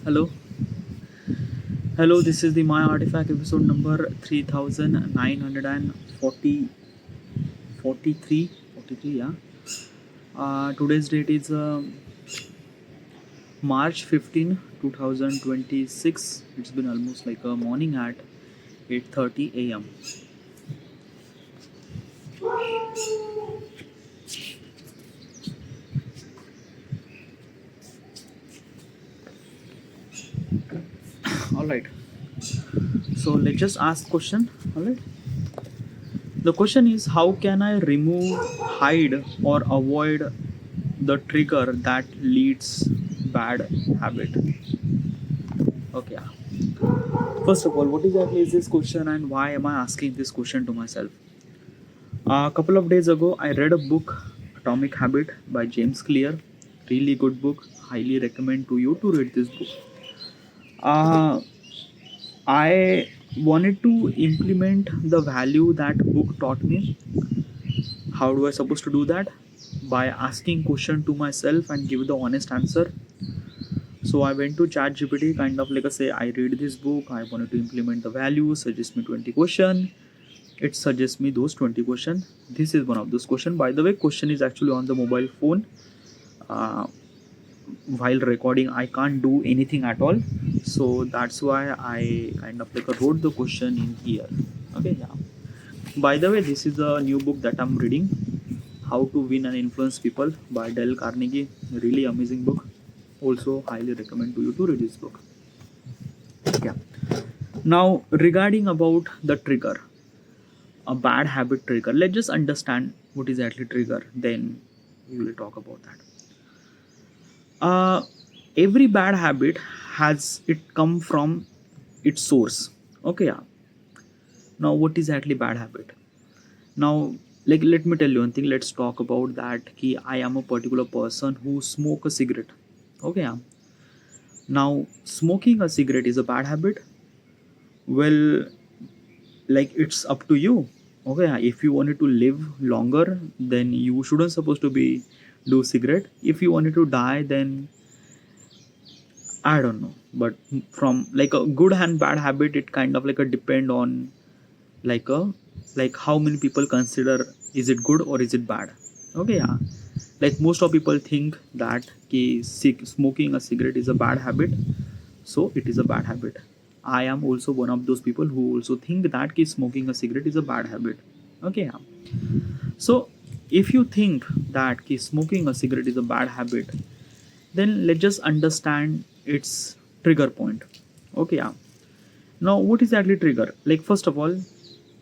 Hello, hello. This is the My Artifact episode number 3940 43 43. Yeah. Today's date is March 15, 2026. It's been almost like a morning at 8:30 a.m. All right. So let's just ask question. All right. The question is, how can I remove, hide, or avoid the trigger that leads bad habit? Okay. First of all, what exactly is this question and why am I asking this question to myself? A couple of days ago, I read a book, Atomic Habit by James Clear. Really good book. Highly recommend to you to read this book. Uh, I wanted to implement the value that book taught me. How do I supposed to do that? By asking question to myself and give the honest answer. So I went to ChatGPT, kind of like I say, I read this book. I wanted to implement the value. Suggest me 20 question. It suggests me those 20 question. This is one of those question. By the way, question is actually on the mobile phone. uh, while recording I can't do anything at all, so that's why I kind of like wrote the question in here. Okay, yeah. By the way, this is a new book that I'm reading, How to Win and Influence People by Dale Carnegie. Really amazing book. Also highly recommend to you to read this book. Yeah. Now regarding about the trigger, a bad habit trigger, let's just understand what is actually trigger, then we will talk about that. uh, every bad habit has it come from its source. Okay, yeah. Now what is actually bad habit? Now, like, let me tell you one thing. Let's talk about that ki I am a particular person who smoke a cigarette. Okay, yeah. Now smoking a cigarette is a bad habit. Well, like, it's up to you. Okay, yeah. If you wanted to live longer, then you shouldn't supposed to be do cigarette. If you wanted to die, then I don't know, but from like a good and bad habit, it kind of like a depend on like a like how many people consider is it good or is it bad. Okay, yeah. Like most of people think that smoking a cigarette is a bad habit, so it is a bad habit. I am also one of those people who also think that smoking a cigarette is a bad habit. Okay, yeah. So if you think that smoking a cigarette is a bad habit, then let's just understand its trigger point. Okay, yeah. Now what is actually trigger? Like, first of all,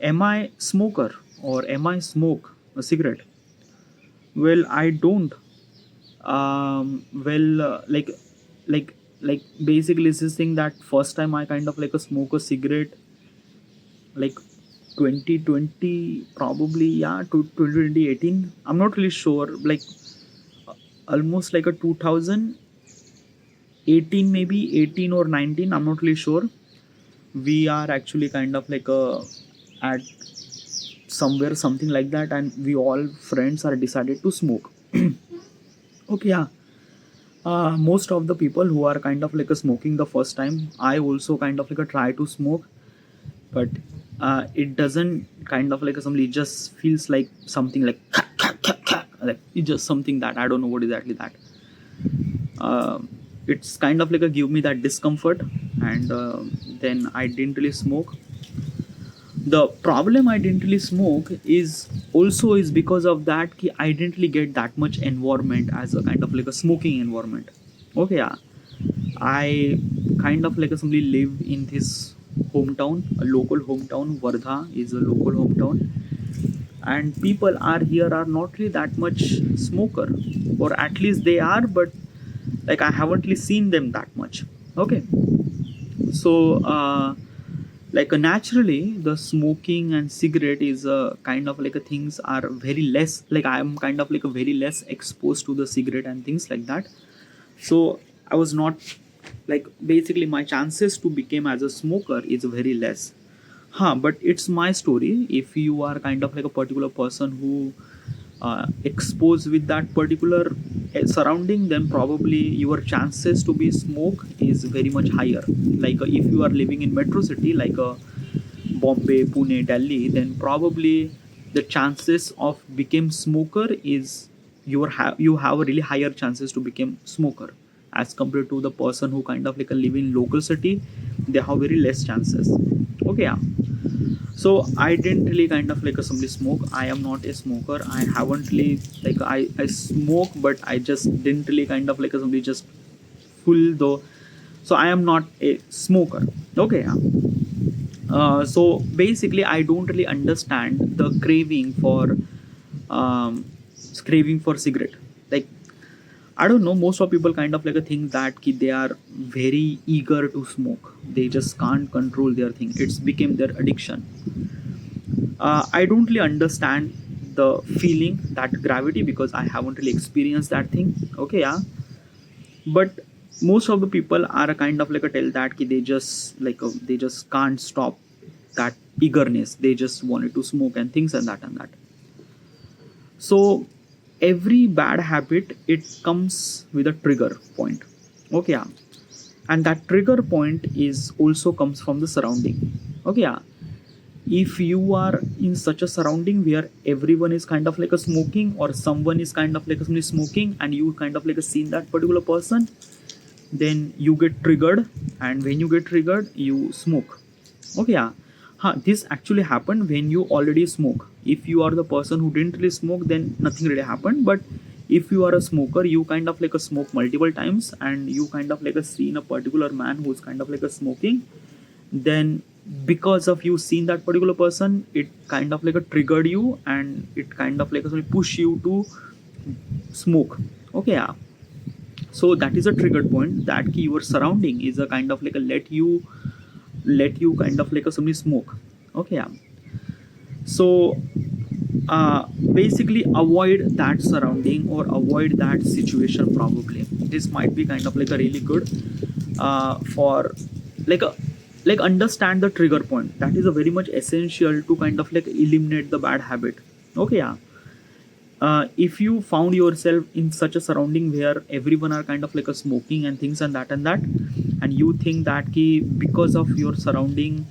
am I smoker or am I smoke a cigarette? Well, I don't. Well, like like basically it's this thing that first time I kind of like a smoke a cigarette, like 2020 probably, yeah, to 2018. I'm not really sure. Like almost like a 2018, maybe 18 or 19. I'm not really sure. We are actually kind of like at somewhere something like that, and we all friends are decided to smoke. Okay, yeah. Most of the people who are kind of like a smoking the first time, I also kind of like a try to smoke, but it doesn't kind of like a, somebody just feels like something like like it's just something that I don't know what exactly that. uh, it's kind of like a give me that discomfort, and then I didn't really smoke. The problem I didn't really smoke is also is because of that I didn't really get that much environment as a kind of like a smoking environment. Okay, yeah. I kind of like a somebody live in this hometown, a local hometown. Vardha is a local hometown, and people are here are not really that much smoker, or at least they are, but like I haven't really seen them that much. Okay, so naturally the smoking and cigarette is kind of like a things are very less, like I am kind of like a very less exposed to the cigarette and things like that. So I was not, like, basically my chances to become as a smoker is very less. Huh, but it's my story. If you are kind of like a particular person who exposed with that particular surrounding, then probably your chances to be smoke is very much higher. Like if you are living in metro city like Bombay, Pune, Delhi, then probably the chances of become smoker is you have a really higher chances to become smoker as compared to the person who kind of like live in local city. They have very less chances. Okay, yeah. So I didn't really kind of like simply smoke. I am not a smoker. I haven't really like I smoke, but I just didn't really kind of like simply just full though. So I am not a smoker. Okay, yeah. So basically, I don't really understand the um, craving for cigarette. Like I don't know. Most of people kind of like a think that they are very eager to smoke. They just can't control their thing. It's became their addiction. I don't really understand the feeling that gravity because I haven't really experienced that thing. Okay, yeah, but most of the people are a kind of like a tell that they just they just can't stop that eagerness. They just wanted to smoke and things and that. So every bad habit it comes with a trigger point. Okay, yeah, and that trigger point is also comes from the surrounding. Okay, yeah, if you are in such a surrounding where everyone is kind of like a smoking or someone is kind of like a somebody smoking and you kind of like a seen that particular person, then you get triggered, and when you get triggered you smoke. Okay, yeah. This actually happened when you already smoke. If you are the person who didn't really smoke, then nothing really happened. But if you are a smoker, you kind of like a smoke multiple times and you kind of like a seen a particular man who's kind of like a smoking, then because of you seen that particular person, it kind of like a triggered you and it kind of like a push you to smoke. Okay, yeah. So that is a triggered point that your surrounding is a kind of like a let you kind of like a somebody smoke. Okay, yeah. So basically avoid that surrounding or avoid that situation. Probably this might be kind of like a really good for like a like understand the trigger point. That is a very much essential to kind of like eliminate the bad habit. Okay, yeah. If you found yourself in such a surrounding where everyone are kind of like a smoking and things and that, and you think that because of your surrounding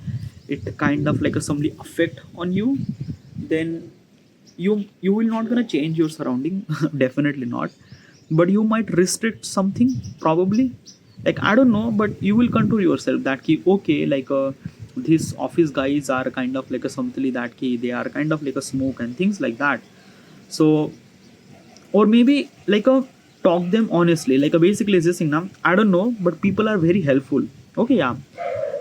it kind of like a somebody effect on you, then you will not gonna change your surrounding. Definitely not, but you might restrict something probably. Like I don't know, but you will control yourself that okay, like these office guys are kind of like a something that they are kind of like a smoke and things like that. So or maybe like a talk them honestly, like a basically is this thing now, I don't know, but people are very helpful. Okay, yeah.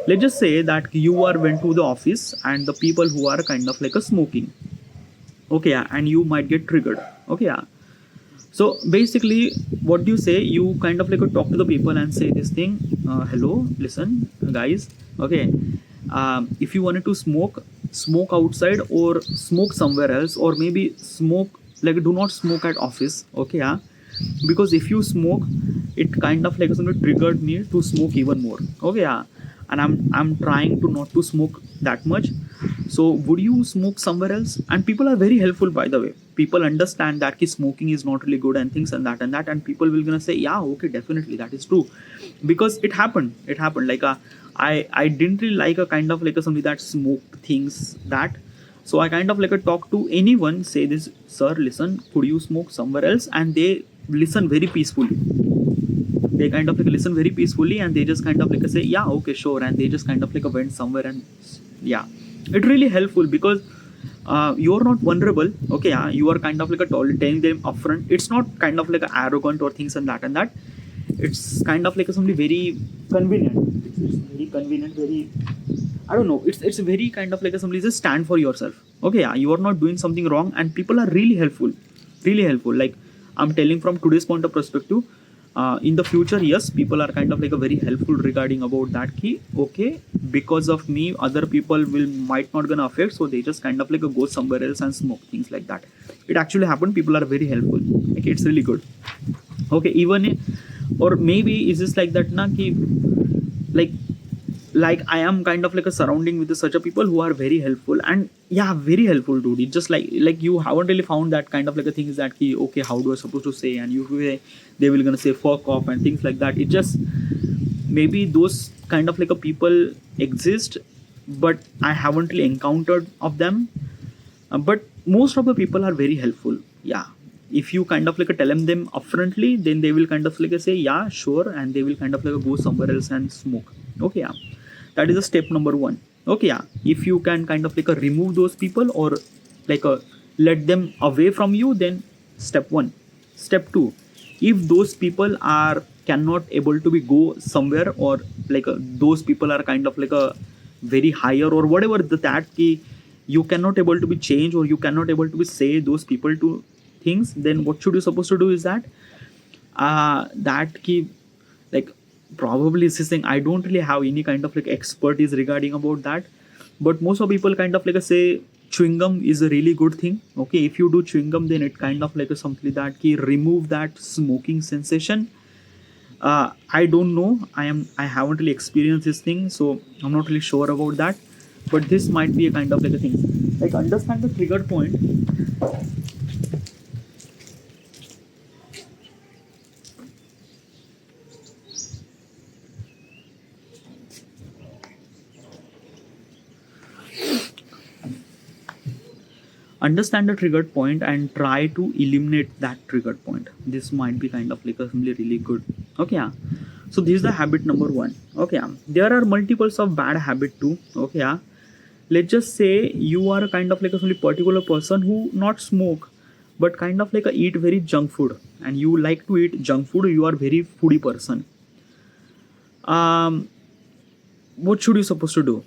Let's just say that you are went to the office and the people who are kind of like a smoking. Okay, yeah, and you might get triggered. Okay, yeah. So basically what do you say, you kind of like talk to the people and say this thing, hello, listen guys. Okay, if you wanted to smoke outside or smoke somewhere else, or maybe smoke like do not smoke at office. Okay, yeah, because if you smoke it kind of like something triggered me to smoke even more. Okay, yeah, and I'm trying to not to smoke that much. So would you smoke somewhere else? And people are very helpful, by the way. People understand that smoking is not really good and things and that, and people will gonna say yeah, okay, definitely that is true, because it happened like I didn't really like a kind of like a somebody that smoke things that. So I kind of like a talk to anyone, say this, sir, listen, could you smoke somewhere else? And they listen very peacefully. They kind of like listen very peacefully and they just kind of like say yeah, okay, sure, and they just kind of like went somewhere. And yeah, it really helpful because you're not vulnerable. Okay, yeah, you are kind of like telling them upfront. It's not kind of like arrogant or things and that. It's kind of like something very convenient. It's very convenient, very, I don't know, it's very kind of like somebody just stand for yourself. Okay, yeah, you are not doing something wrong, and people are really helpful, really helpful. Like I'm telling from today's point of perspective. In the future, yes, people are kind of like a very helpful regarding about that key. Okay, because of me other people will might not gonna affect, so they just kind of like go somewhere else and smoke things like that. It actually happened. People are very helpful. Like it's really good. Okay, even or maybe is this like that na ki, like like I am kind of like a surrounding with such a people who are very helpful, and yeah, very helpful, dude. It's just like you haven't really found that kind of like a thing is that ki, okay, how do I supposed to say, and they will gonna say fuck off and things like that. It just maybe those kind of like a people exist, but I haven't really encountered of them. But most of the people are very helpful. Yeah, if you kind of like tell them upfrontly, then they will kind of like say yeah sure, and they will kind of like go somewhere else and smoke. Okay, yeah, that is a step number one. Okay, yeah, if you can kind of like remove those people, or like let them away from you, then step one. Step two, if those people are cannot able to be go somewhere, or like those people are kind of like a very higher or whatever that key, you cannot able to be change, or you cannot able to be say those people to things, then what should you supposed to do is that that key, like probably is this thing, I don't really have any kind of like expertise regarding about that, but most of people kind of like say chewing gum is a really good thing. Okay, if you do chewing gum, then it kind of like something that key remove that smoking sensation. I don't know, I haven't really experienced this thing, so I'm not really sure about that, but this might be a kind of like a thing, like understand the trigger point. Understand the triggered point and try to eliminate that triggered point. This might be kind of like a simply really good. Okay, yeah. So this is the habit number one. Okay, yeah. There are multiples of bad habit too. Okay, yeah. Let's just say you are a kind of like a really particular person who not smoke, but kind of like a eat very junk food, and you like to eat junk food, you are very foodie person. um what should you supposed to do?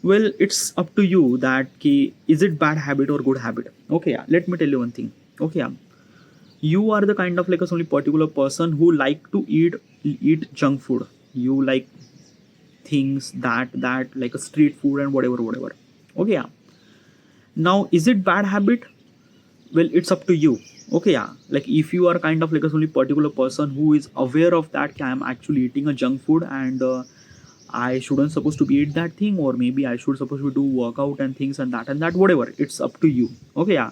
Well, it's up to you that ki, is it bad habit or good habit. Okay, yeah, let me tell you one thing. Okay, yeah, you are the kind of like a only particular person who like to eat junk food. You like things that like a street food and whatever. Okay, yeah. Now, is it bad habit? Well, it's up to you. Okay, yeah, like if you are kind of like a only particular person who is aware of that I am actually eating a junk food, and I shouldn't supposed to be eat that thing, or maybe I should supposed to do workout and things and that whatever, it's up to you. Okay, yeah,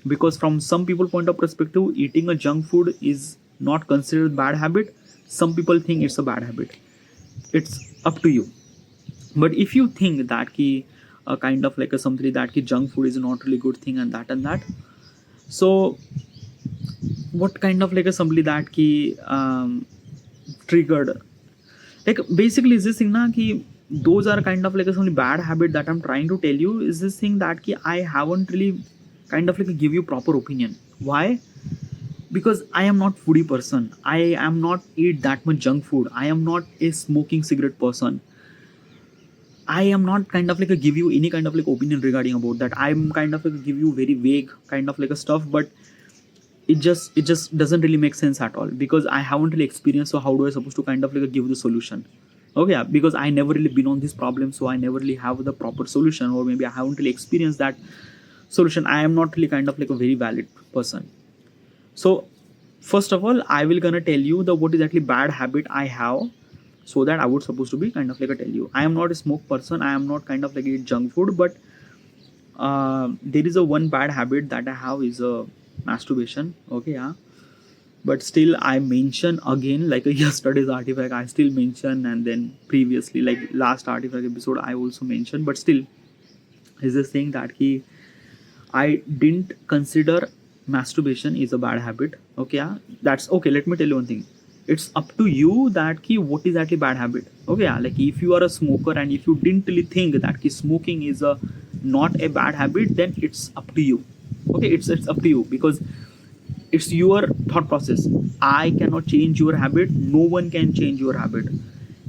because from some people point of perspective, eating a junk food is not considered bad habit. Some people think it's a bad habit. It's up to you. But if you think that ki kind of like a something that ki junk food is not really good thing and that, so what kind of like a somebody that ki triggered, like basically is this thing na ki those are kind of like a only bad habit that I'm trying to tell you, is this thing that ki I haven't really kind of like give you proper opinion. Why? Because I am not foodie person, I am not eat that much junk food, I am not a smoking cigarette person. I am not kind of like a give you any kind of like opinion regarding about that. I'm kind of like give you very vague kind of like a stuff, but it just doesn't really make sense at all, because I haven't really experienced. So how do I supposed to kind of like give the solution? Okay, yeah, because I never really been on this problem, so I never really have the proper solution, or maybe I haven't really experienced that solution. I am not really kind of like a very valid person. So first of all, I will gonna tell you the what is actually bad habit I have, so that I would supposed to be kind of like a tell you. I am not a smoke person, I am not kind of like eat junk food, but there is a one bad habit that I have is a masturbation. Okay, yeah, but still I mention again, like a yesterday's artifact I still mention, and then previously like last artifact episode I also mentioned, but still is this thing that he I didn't consider masturbation is a bad habit. Okay, yeah, that's okay. Let me tell you one thing. It's up to you that ki what is actually bad habit. Okay, yeah, like if you are a smoker and if you didn't really think that ki smoking is a not a bad habit, then it's up to you. Okay, it's up to you, because it's your thought process. I cannot change your habit, no one can change your habit.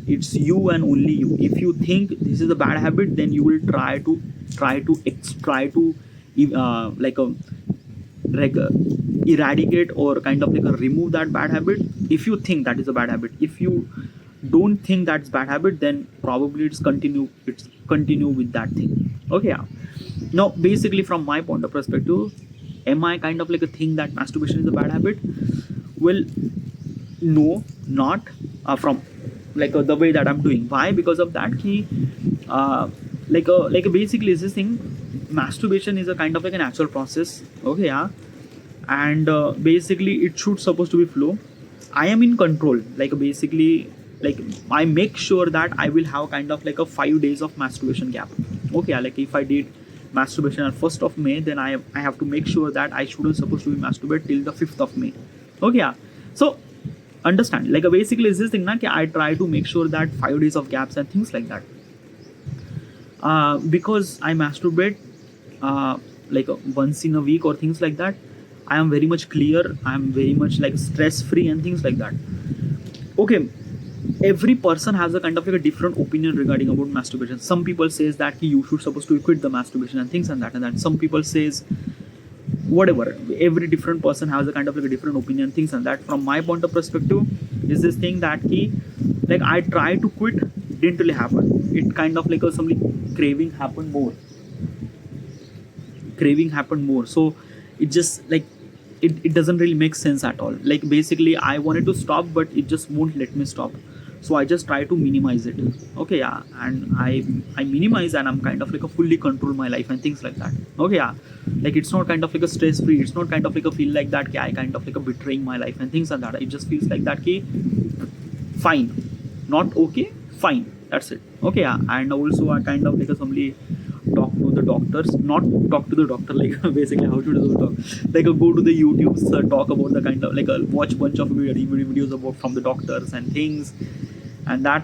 It's you and only you. If you think this is a bad habit, then you will try to like a like eradicate or kind of like a remove that bad habit. If you think that is a bad habit, if you don't think that's bad habit, then probably it's continue with that thing. Okay, yeah. Now basically from my point of perspective, am I kind of like a thing that masturbation is a bad habit? Well, no, not from the way that I'm doing. Why? Because of that basically is this thing, masturbation is a kind of like a natural process. Okay, yeah. And basically it should supposed to be flow. I am in control, like I make sure that I will have kind of like a 5 days of masturbation gap. Okay, yeah, like if I did masturbation on 1st of May, then I have to make sure that I shouldn't supposed to be masturbate till the 5th of May. Okay, yeah. So understand, basically is this thing na, I try to make sure that 5 days of gaps and things like that. Because I masturbate once in a week or things like that, I am very much clear, I am very much like stress free and things like that. Okay, every person has a kind of like a different opinion regarding about masturbation. Some people says that you should supposed to quit the masturbation and things and that. Some people says whatever. Every different person has a kind of like a different opinion, things and that. From my point of perspective, is this thing that I try to quit, didn't really happen. It kind of like some craving happened more. So it just it doesn't really make sense at all. Basically I wanted to stop, but it just won't let me stop. So I just try to minimize it. Okay, yeah. And I minimize, and I'm kind of like a fully control my life and things like that. Okay, yeah. It's not kind of like a stress free, it's not kind of like a feel like that I kind of like a betraying my life and things like that. It just feels like that fine, not okay, fine, that's it. Okay, yeah. And also I kind of like a somebody talk to the doctors, not talk to the doctor, basically how should I talk, go to the YouTubes, talk about the kind of watch bunch of videos about from the doctors and things and that.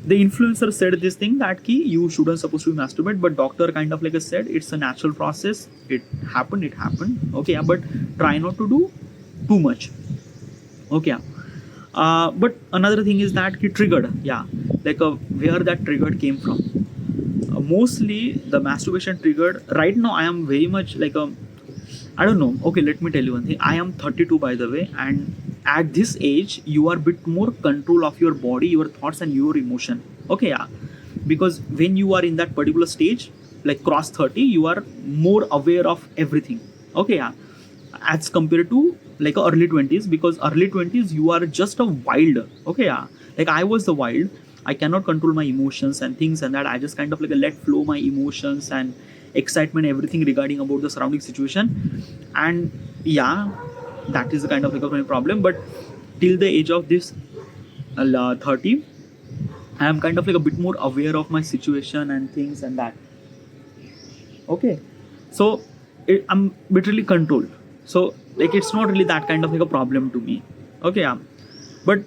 The influencer said this thing that you shouldn't supposed to masturbate, but doctor kind of like I said, it's a natural process. It happened. Okay, yeah, but try not to do too much. Okay, yeah. But another thing is that he triggered, yeah, where that triggered came from. Mostly the masturbation triggered. Right now I am very much I don't know. Okay, let me tell you one thing. I am 32, by the way, and at this age you are a bit more control of your body, your thoughts and your emotion. Okay, yeah. Because when you are in that particular stage, cross 30, you are more aware of everything. Okay, yeah. As compared to early 20s, because early 20s you are just a wild. Okay, yeah. I was the wild. I cannot control my emotions and things and that. I just kind of let flow my emotions and excitement, everything regarding about the surrounding situation. And yeah, that is the kind of my problem. But till the age of this 30, I am kind of a bit more aware of my situation and things and that. Okay, so I'm literally controlled. So it's not really that kind of a problem to me. Okay, yeah. But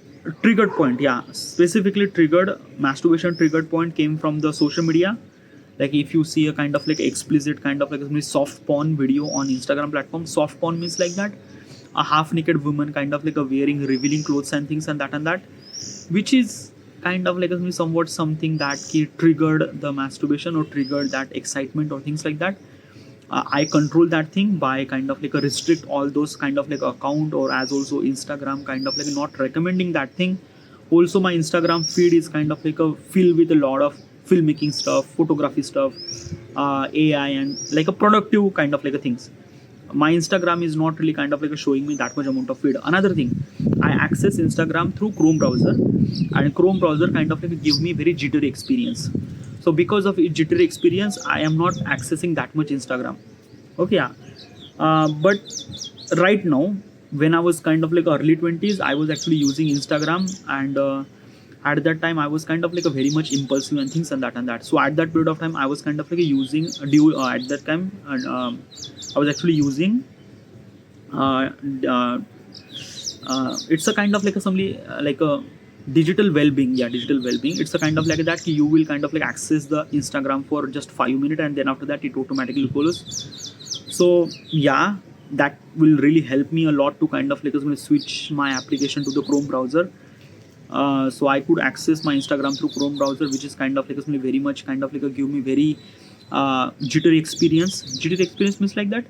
triggered point, yeah, specifically triggered masturbation triggered point came from the social media. If you see a kind of explicit kind of soft porn video on Instagram platform. Soft porn means that a half naked woman kind of a wearing revealing clothes and things and that, which is kind of somewhat something that triggered the masturbation or triggered that excitement or things like that. I control that thing by kind of restrict all those kind of account, or as also Instagram kind of not recommending that thing. Also my Instagram feed is kind of filled with a lot of filmmaking stuff, photography stuff, AI and a productive kind of things. My Instagram is not really kind of showing me that much amount of feed. Another thing, I access Instagram through Chrome browser, and Chrome browser kind of give me very jittery experience. So because of its jittery experience, I am not accessing that much Instagram. Okay, yeah. But right now, when I was kind of early 20s, I was actually using Instagram, and at that time I was kind of very much impulsive and things and that. So at that period of time, I was kind of using at that time, I was actually using it's a kind of a digital well-being. Yeah, digital well-being. It's a kind of that you will kind of access the Instagram for just 5 minutes, and then after that it automatically follows. So yeah, that will really help me a lot to kind of switch my application to the Chrome browser. So I could access my Instagram through Chrome browser, which is kind of very much kind of give me very jittery experience. Jittery experience means that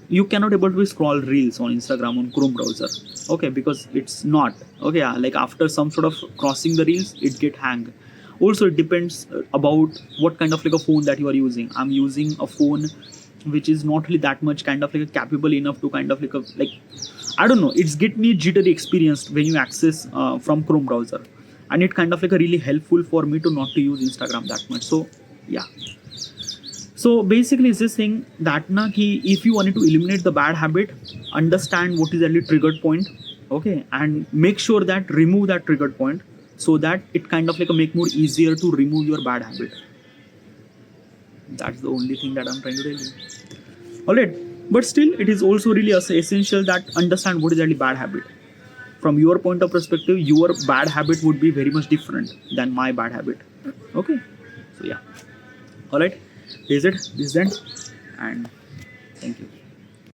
you cannot able to scroll reels on Instagram on Chrome browser. Okay, because it's not. Okay, yeah, after some sort of crossing the reels, it get hang. Also it depends about what kind of a phone that you are using. I'm using a phone which is not really that much kind of capable enough to kind of I don't know, it's get me jittery experience when you access from Chrome browser. and it kind of like a really helpful for me to not to use Instagram that much. So yeah, so basically it's this thing that na ki if you wanted to eliminate the bad habit, understand what is the triggered point, okay, and make sure that remove that triggered point so that it kind of like make more easier to remove your bad habit. That's the only thing that I'm trying to tell you. Alright, but still it is also really essential that understand what is actually bad habit. From your point of perspective, your bad habit would be very much different than my bad habit. Okay, so yeah. Alright, this is it. This is it, and thank you.